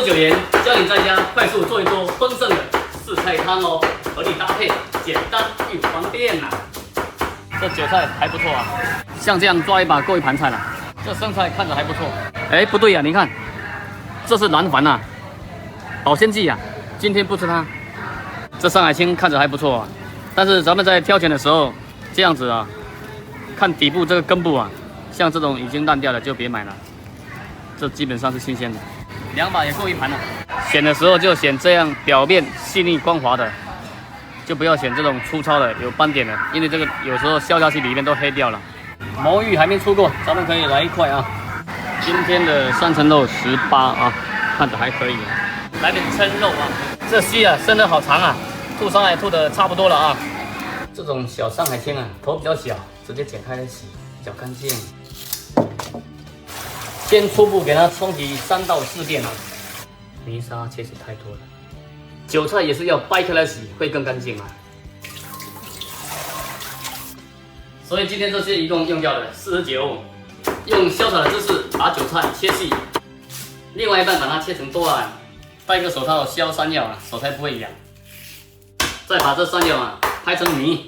69元，教你在家快速做一桌丰盛的四菜汤哦，合理搭配，简单又方便呐。这韭菜还不错啊，像这样抓一把够一盘菜了。这生菜看着还不错，哎，不对呀、你看，这是蓝矾呐，保鲜剂呀、今天不吃它。这上海青看着还不错啊，但是咱们在挑选的时候，这样子啊，看底部这个根部啊，像这种已经烂掉的就别买了，这基本上是新鲜的。2把也够一盘了。选的时候就选这样表面细腻光滑的，就不要选这种粗糙的有斑点的，因为这个有时候削下去里面都黑掉了。魔芋还没出过，咱们可以来一块啊。今天的3层肉18啊，看着还可以。来点蛏肉啊，这须啊伸得好长啊，吐上来吐的差不多了啊。这种小上海青啊，头比较小，直接剪开来洗，比较干净。先初步给它冲洗3到4遍啊，泥沙确实太多了。韭菜也是要掰开来洗，会更干净啊。所以今天这些一共用掉了49，用潇洒的姿势把韭菜切细，另外一半把它切成段，戴个手套削山药啊，手才不会痒。再把这山药啊拍成泥。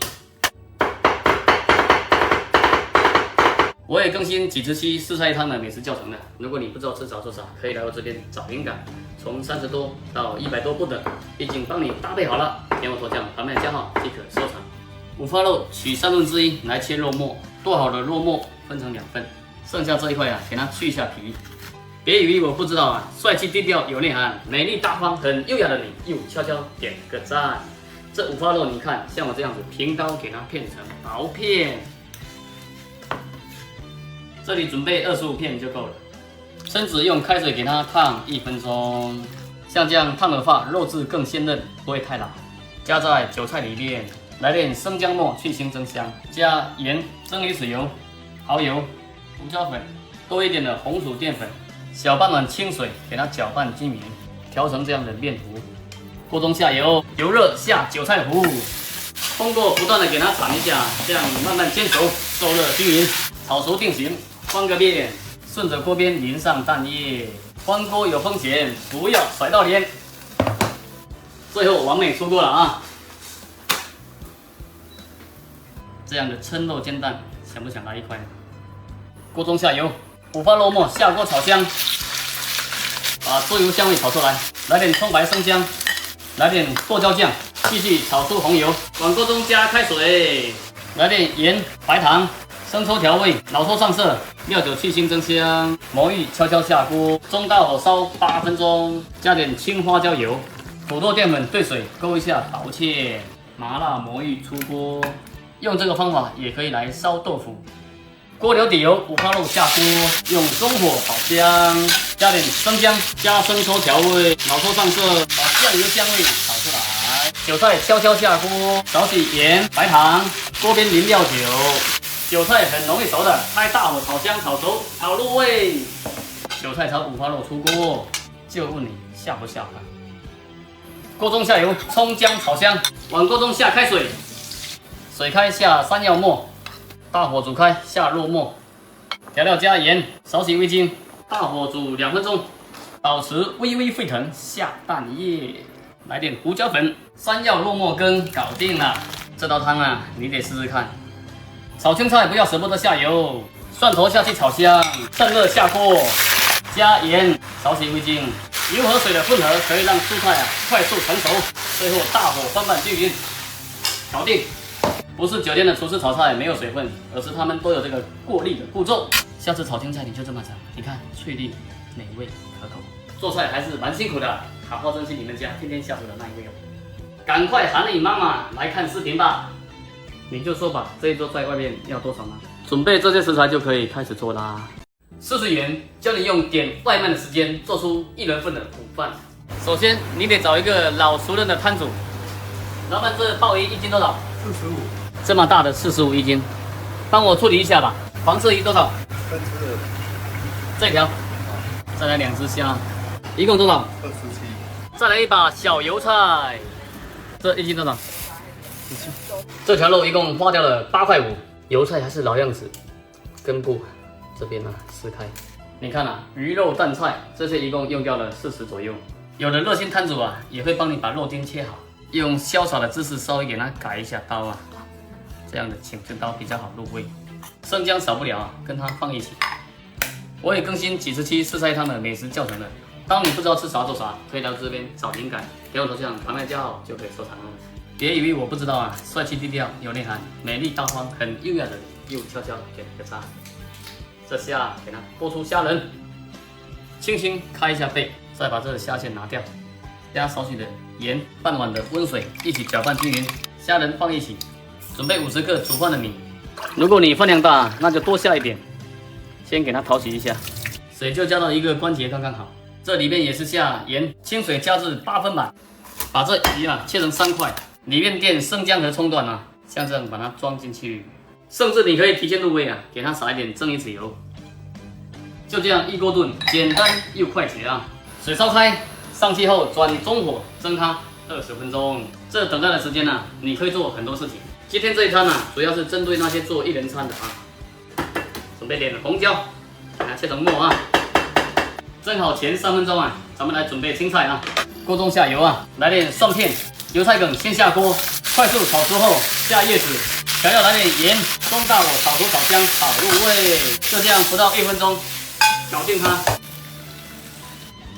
我也更新几十期四菜汤的美食教程了，如果你不知道吃啥做啥，可以来我这边找灵感，从30多到100多不等，毕竟帮你搭配好了，点我头像旁边加号即可收藏。五花肉取1/3来切肉末，剁好的肉末分成2份，剩下这一块啊，给它去一下皮。别以为我不知道啊，帅气低调有内涵，美丽大方很优雅的你，又悄悄点个赞。这五花肉你看，像我这样子平刀给它片成薄片。这里准备25片就够了。蛏子用开水给它烫1分钟，像这样烫的话，肉质更鲜嫩，不会太老。加在韭菜里面，来点生姜末去腥增香，加盐、蒸鱼豉油、蚝油、胡椒粉，多一点的红薯淀粉，小半碗清水，给它搅拌均匀，调成这样的面糊。锅中下油，油热下韭菜糊，通过不断的给它炒一下，这样慢慢煎熟，受热均匀，炒熟定型。翻个面，顺着锅边淋上蛋液。翻锅有风险，不要甩到脸。最后完美出锅了啊！这样的蛏肉煎蛋，想不想来一块呢？锅中下油，五花肉末下锅炒香，把猪油香味炒出来，来点葱白生姜，来点剁椒酱，继续炒出红油。往锅中加开水，来点盐、白糖。生抽调味，老抽上色，料酒去腥增香，魔芋悄悄下锅，中大火烧8分钟，加点青花椒油，土豆淀粉兑水勾一下薄切，麻辣魔芋出锅。用这个方法也可以来烧豆腐。锅留底油，五花肉下锅，用中火炒香，加点生姜，加生抽调味，老抽上色，把酱油香味炒出来。韭菜悄悄下锅，少许盐、白糖，锅边淋料酒。韭菜很容易熟的，开大火炒香、炒熟、炒入味。韭菜炒五花肉出锅，就问你下不下饭？锅中下油，葱姜炒香，往锅中下开水，水开下山药末，大火煮开下肉末，调料加盐，少许味精，大火煮2分钟，保持微微沸腾，下蛋液，来点胡椒粉，山药肉末羹，搞定了。这道汤啊，你得试试看。炒青菜不要舍不得下油，蒜头下去炒香，趁热下锅，加盐，少许味精，油和水的混合可以让蔬菜啊快速成熟。最后大火翻拌均匀，搞定。不是酒店的厨师炒菜没有水分，而是他们都有这个过滤的步骤。下次炒青菜你就这么炒，你看翠绿、美味可口。做菜还是蛮辛苦的，好好珍惜你们家天天下厨的那一位哦。赶快喊你妈妈来看视频吧。你就说吧，这一桌在外面要多少吗？准备这些食材就可以开始做啦。40元教你用点外卖的时间做出1人份的午饭。首先你得找一个老熟人的摊主。老板，这鲍鱼1斤多少？45。这么大的45一斤，帮我处理一下吧。黄刺鱼多少？3只。这条。再来2只虾，一共多少？27。再来一把小油菜，这1斤多少？这条肉一共花掉了8块5，油菜还是老样子，根部这边呢撕开，你看啊，鱼肉蛋菜这些一共用掉了40左右。有的热心摊主啊，也会帮你把肉丁切好，用潇洒的姿势稍微给它改一下刀啊，这样的请这刀比较好入味。生姜少不了啊，跟它放一起。我也更新几十期四菜汤的美食教程了。当你不知道吃啥做啥，可以来这边找灵感，给我头像旁边加号就可以收藏了。别以为我不知道啊，帅气低调有内涵，美丽大方很优雅的又悄悄给了个赞。这下给它拨出虾仁，轻轻开一下背，再把这虾线拿掉，加少许的盐，半碗的温水一起搅拌均匀，虾仁放一起，准备50克煮饭的米。如果你分量大，那就多下一点。先给它淘洗一下，水就加到1个关节刚刚好。这里面也是下盐，清水加至8分满。把这鱼啊切成3块，里面垫生姜和葱段啊，像这样把它装进去。甚至你可以提前入味啊，给它撒一点蒸鱼豉油。就这样一锅炖，简单又快捷啊！水烧开，上气后转中火蒸它20分钟。这等待的时间呢，你可以做很多事情。今天这一餐呢，主要是针对那些做1人餐的啊。准备点红椒，给它切成末啊。蒸好前3分钟啊，咱们来准备青菜啊。锅中下油啊，来点蒜片，油菜梗先下锅，快速炒熟后下叶子，调料来点盐，中大火炒熟炒香，炒入味。就这样不到1分钟，搞定它。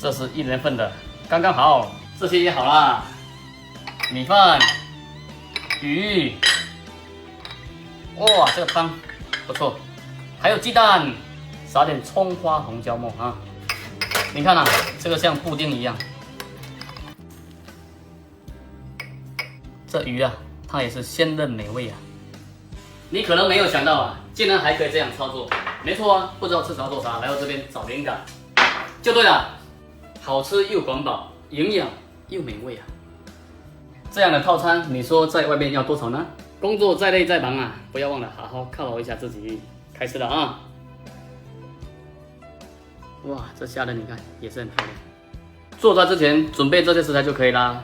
这是1人份的，刚刚好。这些也好啦，米饭、鱼，哇，这个汤不错。还有鸡蛋，撒点葱花红椒末啊。你看啊，这个像布丁一样。这鱼啊，它也是鲜嫩美味啊。你可能没有想到啊，竟然还可以这样操作。没错啊，不知道吃啥做啥，来到这边找灵感，就对了。好吃又管饱，营养又美味啊。这样的套餐，你说在外面要多少呢？工作再累再忙啊，不要忘了好好犒劳一下自己。开始了啊！哇，这虾仁你看也是很漂亮。做出来之前准备这些食材就可以啦。